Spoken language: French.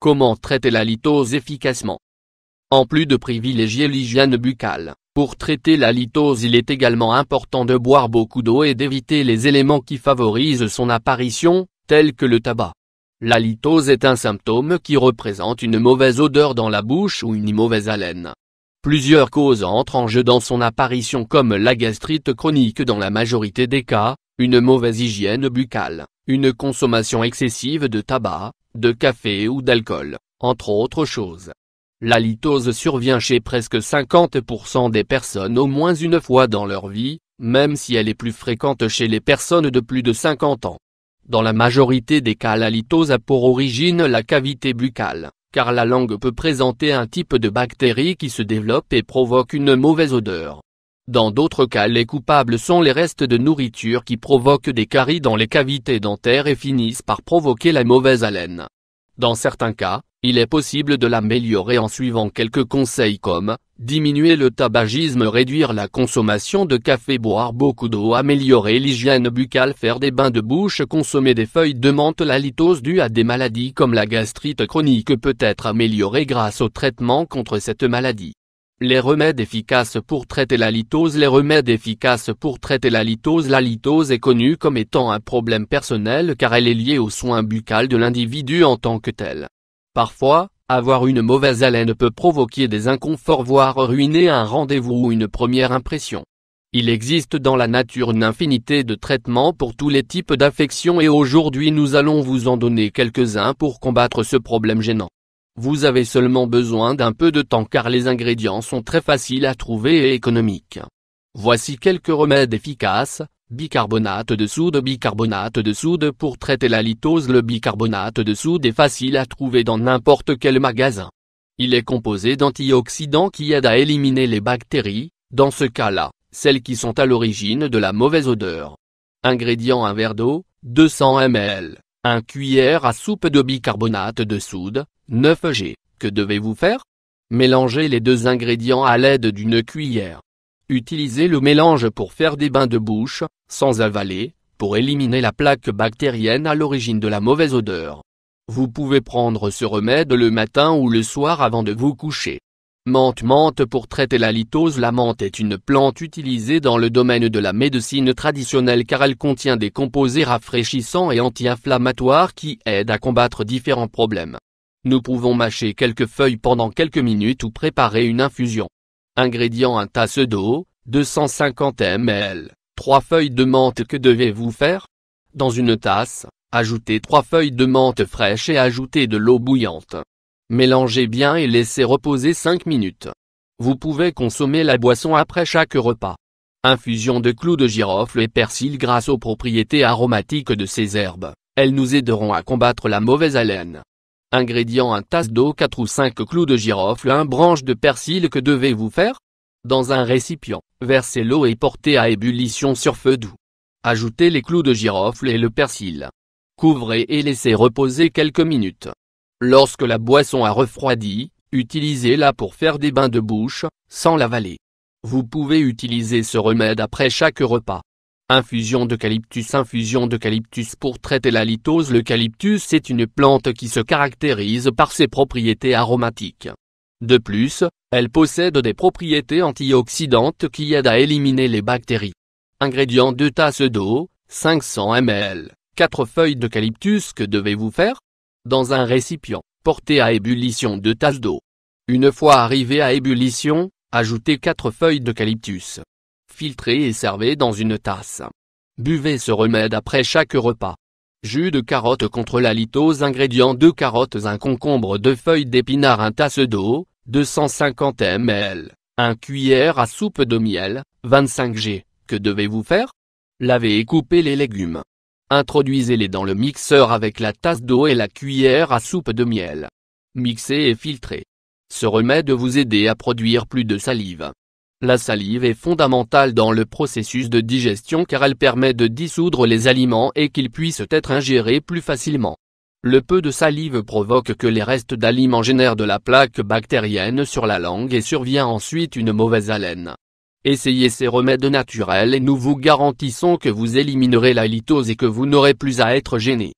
Comment traiter la litose efficacement? En plus de privilégier l'hygiène buccale, pour traiter la litose il est également important de boire beaucoup d'eau et d'éviter les éléments qui favorisent son apparition, tels que le tabac. La litose est un symptôme qui représente une mauvaise odeur dans la bouche ou une mauvaise haleine. Plusieurs causes entrent en jeu dans son apparition comme la gastrite chronique dans la majorité des cas, une mauvaise hygiène buccale, une consommation excessive de tabac, de café ou d'alcool, entre autres choses. La litose survient chez presque 50% des personnes au moins une fois dans leur vie, même si elle est plus fréquente chez les personnes de plus de 50 ans. Dans la majorité des cas la litose a pour origine la cavité buccale, car la langue peut présenter un type de bactérie qui se développe et provoque une mauvaise odeur. Dans d'autres cas les coupables sont les restes de nourriture qui provoquent des caries dans les cavités dentaires et finissent par provoquer la mauvaise haleine. Dans certains cas, il est possible de l'améliorer en suivant quelques conseils comme, diminuer le tabagisme, réduire la consommation de café, boire beaucoup d'eau, améliorer l'hygiène buccale, faire des bains de bouche, consommer des feuilles de menthe. La litose due à des maladies comme la gastrite chronique peut être améliorée grâce au traitement contre cette maladie. Les remèdes efficaces pour traiter la litose. Les remèdes efficaces pour traiter la litose. La litose est connue comme étant un problème personnel car elle est liée aux soins buccales de l'individu en tant que tel. Parfois, avoir une mauvaise haleine peut provoquer des inconforts voire ruiner un rendez-vous ou une première impression. Il existe dans la nature une infinité de traitements pour tous les types d'affections et aujourd'hui nous allons vous en donner quelques-uns pour combattre ce problème gênant. Vous avez seulement besoin d'un peu de temps car les ingrédients sont très faciles à trouver et économiques. Voici quelques remèdes efficaces. Bicarbonate de soude. Bicarbonate de soude pour traiter la litose. Le bicarbonate de soude est facile à trouver dans n'importe quel magasin. Il est composé d'antioxydants qui aident à éliminer les bactéries, dans ce cas-là, celles qui sont à l'origine de la mauvaise odeur. Ingrédients: un verre d'eau, 200 ml, 1 cuillère à soupe de bicarbonate de soude, 9 g. Que devez-vous faire? Mélangez les deux ingrédients à l'aide d'une cuillère. Utilisez le mélange pour faire des bains de bouche, sans avaler, pour éliminer la plaque bactérienne à l'origine de la mauvaise odeur. Vous pouvez prendre ce remède le matin ou le soir avant de vous coucher. Menthe. Menthe pour traiter la litose. La menthe est une plante utilisée dans le domaine de la médecine traditionnelle car elle contient des composés rafraîchissants et anti-inflammatoires qui aident à combattre différents problèmes. Nous pouvons mâcher quelques feuilles pendant quelques minutes ou préparer une infusion. Ingrédients: 1 tasse d'eau, 250 ml, 3 feuilles de menthe. Que devez-vous faire? Dans une tasse, ajoutez 3 feuilles de menthe fraîches et ajoutez de l'eau bouillante. Mélangez bien et laissez reposer 5 minutes. Vous pouvez consommer la boisson après chaque repas. Infusion de clous de girofle et persil. Grâce aux propriétés aromatiques de ces herbes, elles nous aideront à combattre la mauvaise haleine. Ingrédients: 1 tasse d'eau, 4 ou 5 clous de girofle, 1 branche de persil. Que devez-vous faire? Dans un récipient, versez l'eau et portez à ébullition sur feu doux. Ajoutez les clous de girofle et le persil. Couvrez et laissez reposer quelques minutes. Lorsque la boisson a refroidi, utilisez-la pour faire des bains de bouche, sans l'avaler. Vous pouvez utiliser ce remède après chaque repas. Infusion d'eucalyptus. Infusion d'eucalyptus pour traiter la litose. L'eucalyptus est une plante qui se caractérise par ses propriétés aromatiques. De plus, elle possède des propriétés antioxydantes qui aident à éliminer les bactéries. Ingrédients: 2 tasses d'eau, 500 ml, 4 feuilles d'eucalyptus. Que devez-vous faire? Dans un récipient, portez à ébullition 2 tasses d'eau. Une fois arrivé à ébullition, ajoutez 4 feuilles d'eucalyptus. Filtrez et servez dans une tasse. Buvez ce remède après chaque repas. Jus de carotte contre la litose. Ingrédients: 2 carottes, 1 concombre, 2 feuilles d'épinard, 1 tasse d'eau, 250 ml, 1 cuillère à soupe de miel, 25 g. Que devez-vous faire? Lavez et coupez les légumes. Introduisez-les dans le mixeur avec la tasse d'eau et la cuillère à soupe de miel. Mixez et filtrez. Ce remède vous aider à produire plus de salive. La salive est fondamentale dans le processus de digestion car elle permet de dissoudre les aliments et qu'ils puissent être ingérés plus facilement. Le peu de salive provoque que les restes d'aliments génèrent de la plaque bactérienne sur la langue et survient ensuite une mauvaise haleine. Essayez ces remèdes naturels et nous vous garantissons que vous éliminerez la litose et que vous n'aurez plus à être gêné.